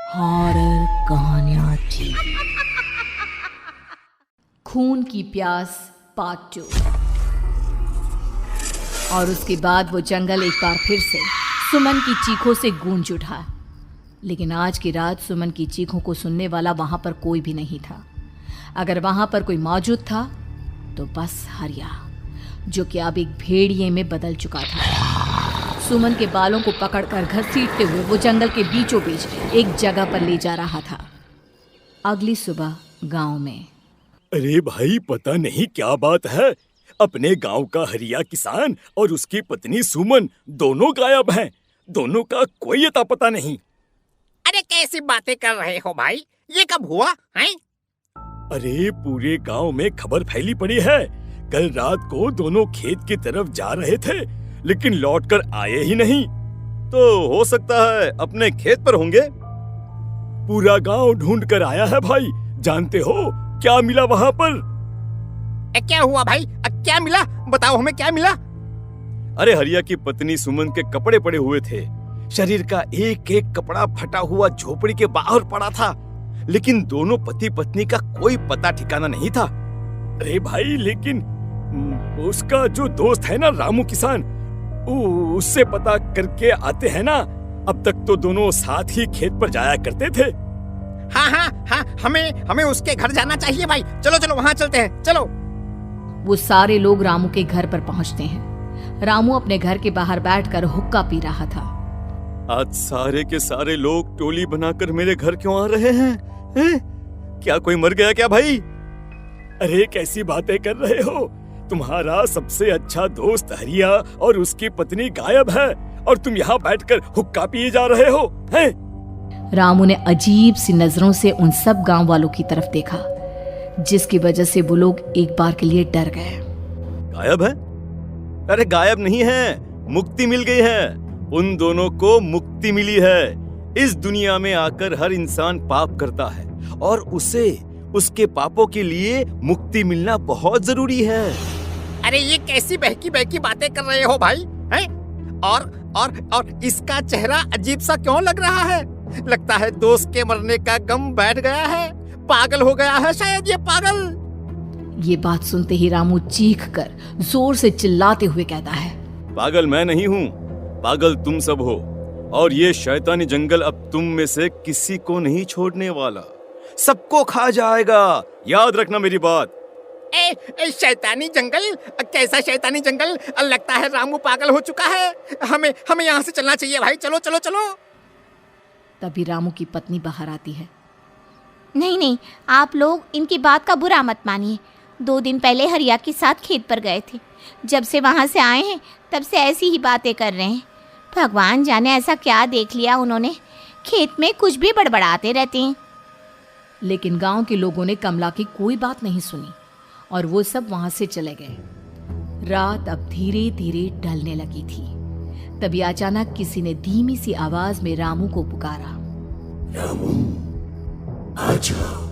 Horror कहानियां थी। खून की प्यास पार्ट 2। और उसके बाद वो जंगल एक बार फिर से सुमन की चीखों से गूंज उठा। लेकिन आज की रात सुमन की चीखों को सुनने वाला वहां पर कोई भी नहीं था। अगर वहां पर कोई मौजूद था तो बस हरिया, जो कि अब एक भेड़िए में बदल चुका था। सुमन के बालों को पकड़कर घसीटते हुए वो जंगल के बीचों बीच एक जगह पर ले जा रहा था। अगली सुबह गांव में। अरे भाई, पता नहीं क्या बात है, अपने गांव का हरिया किसान और उसकी पत्नी सुमन दोनों गायब हैं। दोनों का कोई अता पता नहीं। अरे कैसी बातें कर रहे हो भाई, ये कब हुआ है? अरे पूरे गांव में खबर फैली पड़ी है। कल रात को दोनों खेत की तरफ जा रहे थे, लेकिन लौटकर आए ही नहीं। तो हो सकता है अपने खेत पर होंगे। पूरा गांव ढूंढ कर आया है भाई। जानते हो क्या मिला वहां पर? क्या हुआ भाई? क्या मिला? बताओ हमें, क्या मिला? अरे हरिया की पत्नी सुमन के कपड़े पड़े हुए थे। शरीर का एक एक कपड़ा फटा हुआ झोपड़ी के बाहर पड़ा था, लेकिन दोनों पति पत्नी का कोई पता ठिकाना नहीं था। अरे भाई, लेकिन उसका जो दोस्त है ना रामू किसान, उससे पता करके आते हैं ना। अब तक तो दोनों साथ ही खेत पर जाया करते थे। हाँ, हमें उसके घर जाना चाहिए भाई। चलो वहाँ चलते हैं, चलो। वो सारे लोग रामू के घर पर पहुंचते हैं। रामू अपने घर के बाहर बैठकर हुक्का पी रहा था। आज सारे के सारे लोग टोली बनाकर मेरे घर क्यों आ रहे हैं? क्या कोई मर गया क्या भाई? अरे कैसी बातें कर रहे हो? तुम्हारा सबसे अच्छा दोस्त हरिया और उसकी पत्नी गायब है, और तुम यहाँ बैठकर हुक्का पिए जा रहे हो हैं? रामू ने अजीब सी नजरों से उन सब गांव वालों की तरफ देखा, जिसकी वजह से वो लोग एक बार के लिए डर गए। गायब है? अरे गायब नहीं है, मुक्ति मिल गई है। उन दोनों को मुक्ति मिली है। इस दुनिया में आकर हर इंसान पाप करता है, और उसे उसके पापों के लिए मुक्ति मिलना बहुत जरूरी है। अरे ये कैसी बहकी बहकी बातें कर रहे हो भाई, हैं? और इसका चेहरा अजीब सा क्यों लग रहा है? लगता है दोस्त के मरने का गम बैठ गया है। पागल हो गया है शायद ये पागल। ये बात सुनते ही रामू चीख कर जोर से चिल्लाते हुए कहता है, पागल मैं नहीं हूँ, पागल तुम सब हो। और ये शैतानी जंगल अब तुम में से किसी को नहीं छोड़ने वाला, सबको खा जाएगा। याद रखना मेरी बात। शैतानी जंगल? कैसा शैतानी जंगल? लगता है रामू पागल हो चुका है। हमें यहाँ से चलना चाहिए भाई। चलो। तभी रामू की पत्नी बाहर आती है। नहीं, आप लोग इनकी बात का बुरा मत मानिए। 2 दिन पहले हरिया के साथ खेत पर गए थे। जब से वहाँ से आए हैं तब से ऐसी ही बातें कर रहे हैं। भगवान जाने ऐसा क्या देख लिया उन्होंने, खेत में कुछ भी बड़बड़ाते रहते हैं। लेकिन गांव के लोगों ने कमला की कोई बात नहीं सुनी, और वो सब वहां से चले गए। रात अब धीरे धीरे ढलने लगी थी। तभी अचानक किसी ने धीमी सी आवाज में रामू को पुकारा। रामू, आ जाओ,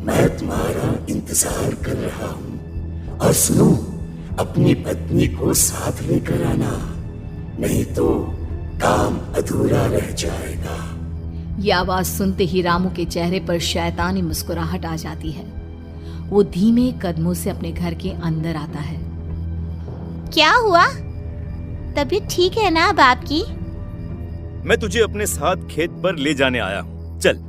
मैं तुम्हारा इंतजार कर रहा हूँ। और सुनो, अपनी पत्नी को साथ लेकर आना, नहीं तो काम अधूरा रह जाएगा। ये आवाज सुनते ही रामू के चेहरे पर शैतानी मुस्कुराहट आ जाती है। वो धीमे कदमों से अपने घर के अंदर आता है। क्या हुआ? तबीयत ठीक है ना अब आपकी? मैं तुझे अपने साथ खेत पर ले जाने आया हूँ, चल।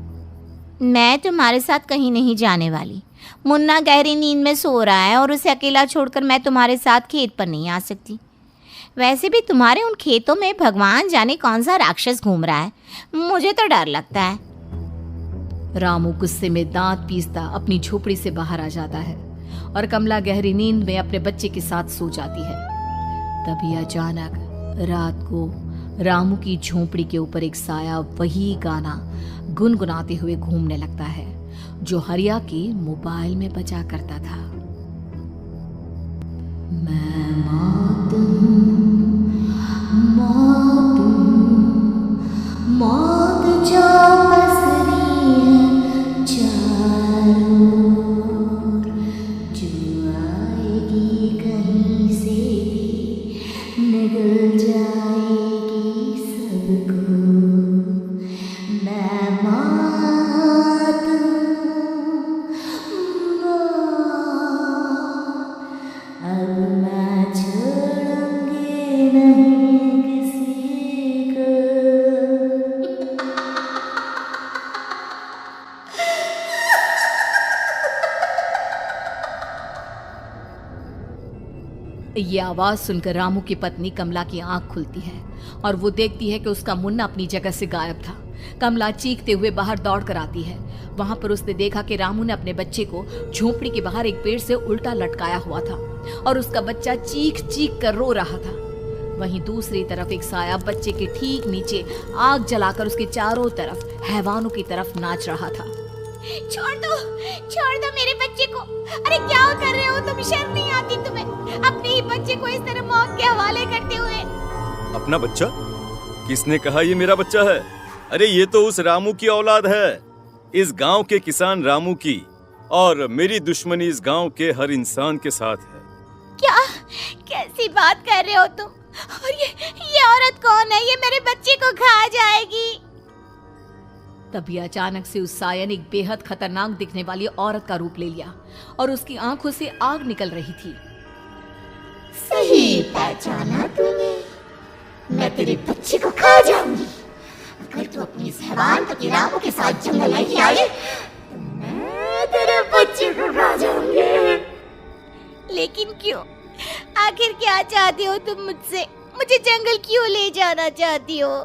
मैं तुम्हारे साथ कहीं नहीं जाने वाली। मुन्ना गहरी नींद में सो रहा है, और उसे अकेला छोड़कर मैं तुम्हारे साथ खेत पर नहीं आ सकती। वैसे भी तुम्हारे उन खेतों में भगवान जाने कौन सा राक्षस घूम रहा है, मुझे तो डर लगता है। रामू गुस्से में दांत पीसता अपनी झोपड़ी से बाहर आ जाता है, और कमला गहरी नींद में अपने बच्चे के साथ सो जाती है। तभी अचानक रात को रामू की झोपड़ी के ऊपर एक साया वही गाना गुनगुनाते हुए घूमने लगता है, जो हरिया के मोबाइल में बजा करता था। मैं मौत जो पसरी है चारों ओर, जो आएगी कहीं से भी निगल जाएगी सबको। मैं ये आवाज सुनकर रामू की पत्नी कमला की आंख खुलती है और वो देखती है कि उसका मुन्ना अपनी जगह से गायब था। कमला चीखते हुए बाहर दौड़ कर आती है। वहां पर उसने देखा कि रामू ने अपने बच्चे को झोपड़ी के बाहर एक पेड़ से उल्टा लटकाया हुआ था और उसका बच्चा चीख चीख कर रो रहा था। वहीं दूसरी तरफ एक साया बच्चे के ठीक नीचे आग जलाकर उसके चारों तरफ हैवानों की तरफ नाच रहा था। छोड़ दो मेरे बच्चे को। अरे क्या कर रहे हो तुम? शर्म नहीं आती तुम्हें अपने ही बच्चे को इस तरह मौत के हवाले करते हुए? अपना बच्चा? किसने कहा ये मेरा बच्चा है? अरे ये तो उस रामू की औलाद है, इस गांव के किसान रामू की, और मेरी दुश्मनी इस गांव के हर इंसान के साथ है। क्या? कैसी बात कर रहे हो तुम? और ये औरत कौन है? ये मेरे बच्चे को खा जाएगी। तभी अचानक से उस साया ने एक बेहद खतरनाक दिखने वाली औरत का रूप ले लिया और उसकी आंखों से आग निकल रही थी। सही पहचाना तूने, मैं तेरे बच्चे को खा जाऊंगी। अगर तू अपनी इस हैवान पति रामू के साथ जंगल नहीं आई तो मैं तेरे बच्चे को खा जाऊंगी। लेकिन क्यों? आखिर क्या चाहते हो तुम मुझसे? मुझे जंगल क्यों ले जाना चाहती हो?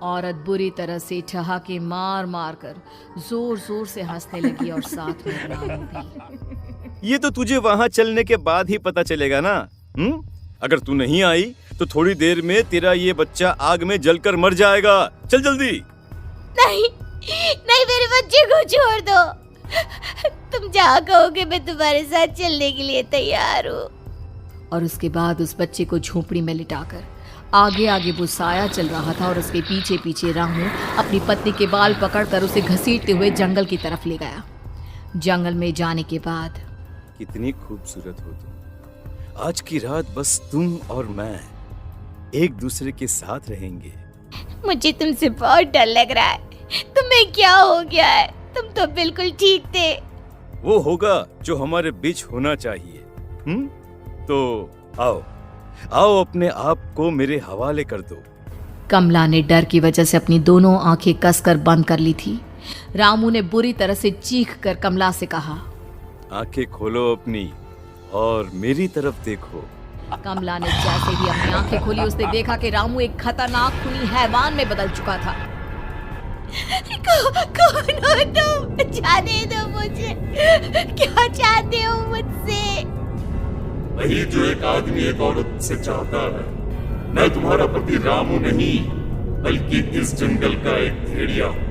औरत बुरी तरह से ठहाके मार मार कर जोर जोर से हंसने लगी और साथ में रामू भी। ये तो तुझे वहाँ चलने के बाद ही पता चलेगा ना। अगर तू नहीं आई तो थोड़ी देर में तेरा ये बच्चा आग में जलकर मर जाएगा। चल जल्दी। नहीं नहीं, मेरे बच्चे को छोड़ दो। तुम जहाँ कहोगे मैं तुम्हारे साथ चलने के लिए तैयार हूँ। और उसके बाद उस बच्चे को झोपड़ी में लिटाकर आगे आगे वो साया चल रहा था और उसके पीछे पीछे रामू अपनी पत्नी के बाल पकड़कर उसे घसीटते हुए जंगल की तरफ ले गया। जंगल में जाने के बाद, कितनी खूबसूरत हो तुम। आज की रात बस तुम और मैं एक दूसरे के साथ रहेंगे। मुझे तुमसे बहुत डर लग रहा है। तुम्हें क्या हो गया है? तुम तो बिल्कुल ठीक थे। वो होगा जो हमारे बीच होना चाहिए। तो आओ आओ, अपने आप को मेरे हवाले कर दो। कमला ने डर की वजह से अपनी दोनों आंखें कसकर बंद कर ली थी। रामू ने बुरी तरह से चीख कर कमला से कहा, आंखें खोलो अपनी और मेरी तरफ देखो। कमला ने जैसे ही अपनी आंखें खोली उसने देखा कि रामू एक खतरनाक खूनी हैवान में बदल चुका था। कौन हो तुम? जाने दो मुझे। क्या चाहते हो मुझसे? वही जो एक आदमी एक औरत से चाहता है। मैं तुम्हारा पति रामू नहीं, बल्कि इस जंगल का एक भेड़िया हूँ,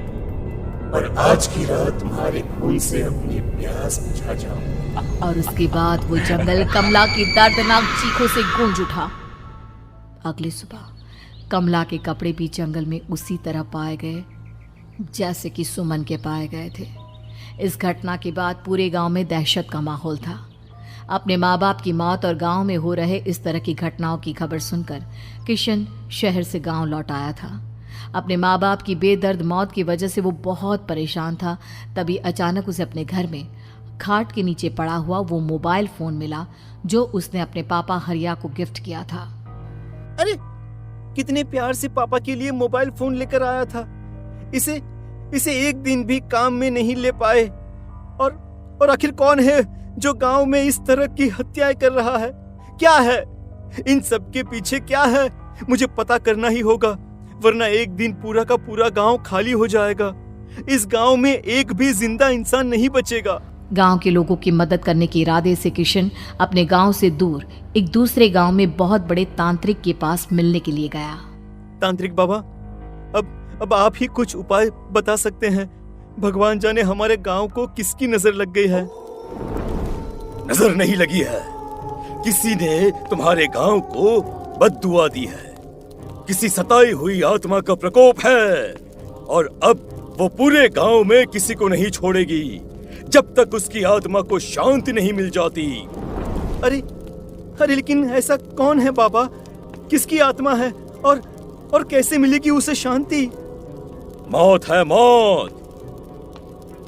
और आज की रात तुम्हारे खून से अपनी प्यास बुझा जाऊं। और उसके बाद वो जंगल कमला की दर्दनाक चीखों से गूंज उठा। अगली सुबह कमला के कपड़े भी जंगल में उसी तरह पाए गए जैसे कि सुमन के पाए गए थे। इस घटना के बाद पूरे गांव में दहशत का माहौल था। अपने माँ बाप की मौत और गांव में हो रहे इस तरह की घटनाओं की खबर सुनकर किशन शहर से गांव लौट आया था। अपने माँ बाप की बेदर्द मौत की वजह से वो बहुत परेशान था। तभी अचानक उसे अपने घर में खाट के नीचे पड़ा हुआ वो मोबाइल फोन मिला जो उसने अपने पापा हरिया को गिफ्ट किया था। अरे कितने प्यार से पापा के लिए मोबाइल फोन लेकर आया था। इसे एक दिन भी काम में नहीं ले पाए। और आखिर कौन है जो गांव में इस तरह की हत्याएं कर रहा है? क्या है इन सब के पीछे? क्या है? मुझे पता करना ही होगा, वरना एक दिन पूरा का पूरा गांव खाली हो जाएगा। इस गांव में एक भी जिंदा इंसान नहीं बचेगा। गांव के लोगों की मदद करने के इरादे से किशन अपने गांव से दूर एक दूसरे गांव में बहुत बड़े तांत्रिक के पास मिलने के लिए गया। तांत्रिक बाबा, अब आप ही कुछ उपाय बता सकते हैं। भगवान जाने हमारे गांव को किसकी नजर लग गई है। नजर नहीं लगी है, किसी ने तुम्हारे गांव को बद्दुआ दी है। किसी सताई हुई आत्मा का प्रकोप है और अब वो पूरे गांव में किसी को नहीं छोड़ेगी जब तक उसकी आत्मा को शांति नहीं मिल जाती। अरे लेकिन ऐसा कौन है बाबा? किसकी आत्मा है और कैसे मिलेगी उसे शांति? मौत है मौत,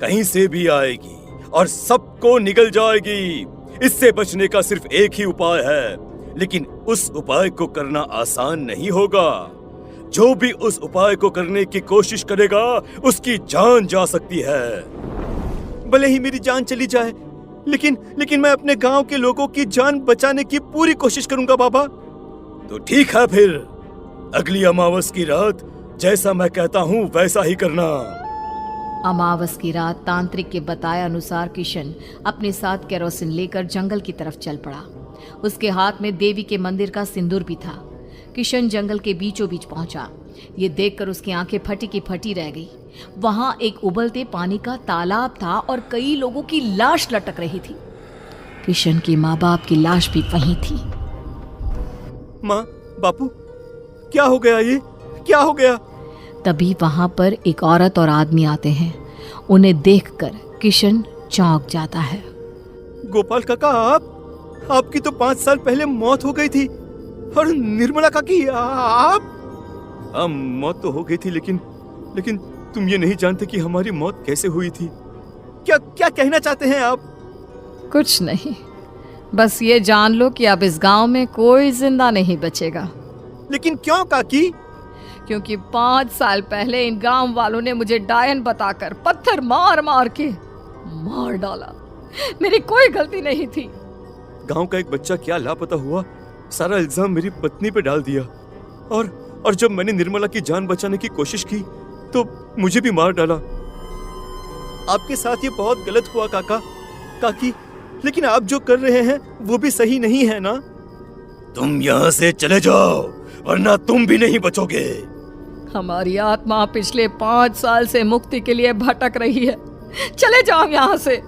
कहीं से भी आएगी और सबको निगल जाएगी। इससे बचने का सिर्फ एक ही उपाय है, लेकिन उस उपाय को करना आसान नहीं होगा। जो भी उस उपाय को करने की कोशिश करेगा उसकी जान जा सकती है। भले ही मेरी जान चली जाए, लेकिन मैं अपने गांव के लोगों की जान बचाने की पूरी कोशिश करूंगा बाबा। तो ठीक है, फिर अगली अमावस की रात जैसा मैं कहता हूँ वैसा ही करना। अमावस की रात तांत्रिक के बताए अनुसार किशन अपने साथ केरोसिन लेकर जंगल की तरफ चल पड़ा। उसके हाथ में देवी के मंदिर का सिंदूर भी था। किशन जंगल के बीचों बीच पहुंचा। ये देखकर उसकी आंखें फटी की फटी रह गई। वहां एक उबलते पानी का तालाब था और कई लोगों की लाश लटक रही थी। किशन के माँ बाप की लाश भी वहीं थी। माँ, बापू, क्या हो गया? ये क्या हो गया? तभी वहां पर एक औरत और आदमी आते हैं। उन्हें देखकर किशन चौंक जाता है। गोपाल काका, आपकी तो 5 साल पहले मौत हो गई थी। और निर्मला काकी, आप? हाँ, मौत तो हो गई थी, लेकिन तुम ये नहीं जानते कि हमारी मौत कैसे हुई थी। क्या कहना चाहते हैं आप? कुछ नहीं, बस ये जान लो कि अब इस गांव में कोई जिंदा नहीं बचेगा। लेकिन क्यों काकी? क्योंकि 5 साल पहले इन गांव वालों ने मुझे डायन बताकर पत्थर मार मार के मार डाला। मेरी कोई गलती नहीं थी। गांव का एक बच्चा क्या लापता हुआ, सारा इल्जाम मेरी पत्नी पे डाल दिया। और जब मैंने निर्मला की जान बचाने की कोशिश की तो मुझे भी मार डाला। आपके साथ ये बहुत गलत हुआ काकी, लेकिन आप जो कर रहे हैं वो भी सही नहीं है ना? तुम यहाँ से चले जाओ, वरना तुम भी नहीं बचोगे। हमारी आत्मा पिछले 5 साल से मुक्ति के लिए भटक रही है। चले जाओ यहाँ से।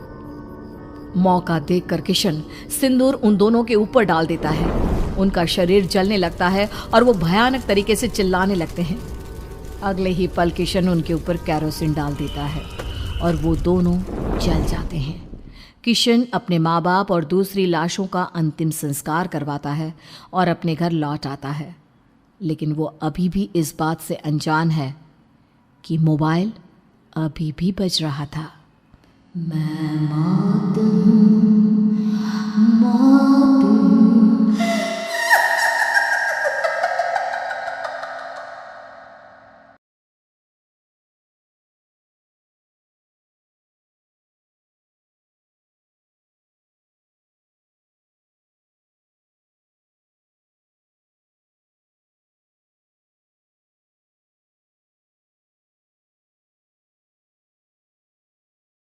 मौका देखकर किशन सिंदूर उन दोनों के ऊपर डाल देता है। उनका शरीर जलने लगता है और वो भयानक तरीके से चिल्लाने लगते हैं। अगले ही पल किशन उनके ऊपर केरोसिन डाल देता है और वो दोनों जल जाते हैं। किशन अपने माँ बाप और दूसरी लाशों का अंतिम संस्कार करवाता है और अपने घर लौट आता है। लेकिन वो अभी भी इस बात से अनजान है कि मोबाइल अभी भी बज रहा था। मैं मौत हूँ, मौत